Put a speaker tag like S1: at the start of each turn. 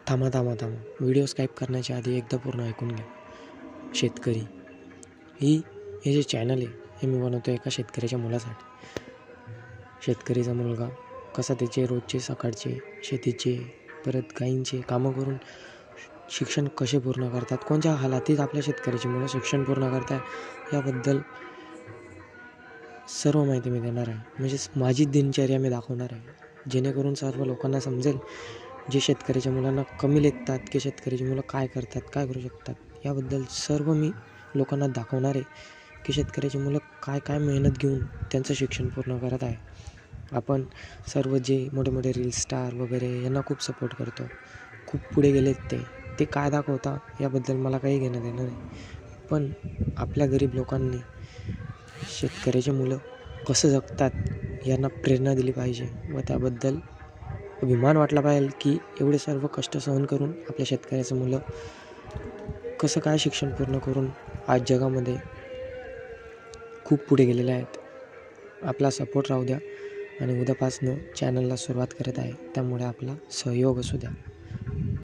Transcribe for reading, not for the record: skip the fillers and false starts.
S1: थांबा थांबा थांबा, व्हिडिओ स्काईप करण्याच्या आधी एकदा पूर्ण ऐकून घ्या. शेतकरी हे जे चॅनल आहे हे मी बनवतो एका शेतकऱ्याच्या मुलासाठी. शेतकरीचा मुलगा कसा त्याचे रोजचे सकाळचे शेतीचे परत गाईंचे कामं करून शिक्षण कसे पूर्ण करतात, कोणत्या हालातीत आपल्या शेतकऱ्याची मुलं शिक्षण पूर्ण करतात याबद्दल सर्व माहिती मी देणार आहे. म्हणजेच माझी दिनचर्या मी दाखवणार आहे, जेणेकरून सर्व लोकांना समजेल जे शेतकऱ्याच्या मुलांना कमी लेखतात की शेतकऱ्याची मुलं काय करतात, काय करू शकतात याबद्दल सर्व मी लोकांना दाखवणार आहे की शेतकऱ्याची मुलं काय काय मेहनत घेऊन त्यांचं शिक्षण पूर्ण करत आहे. आपण सर्व जे मोठे मोठे रील स्टार वगैरे यांना खूप सपोर्ट करतो, खूप पुढे गेलेत ते काय दाखवता याबद्दल मला काही घेणं देणं नाही. पण आपल्या गरीब लोकांनी शेतकऱ्याची मुलं कसं जगतात यांना प्रेरणा दिली पाहिजे व त्याबद्दल अभिमान वाटला पाहिजे की एवढे सर्व कष्ट सहन करून आपल्या शेतकऱ्याचं मुलं कसं काय शिक्षण पूर्ण करून आज जगामध्ये खूप पुढे गेलेले आहेत. आपला सपोर्ट राहू द्या आणि उद्यापासनं चॅनलला सुरुवात करत आहे, त्यामुळे आपला सहयोग असू द्या.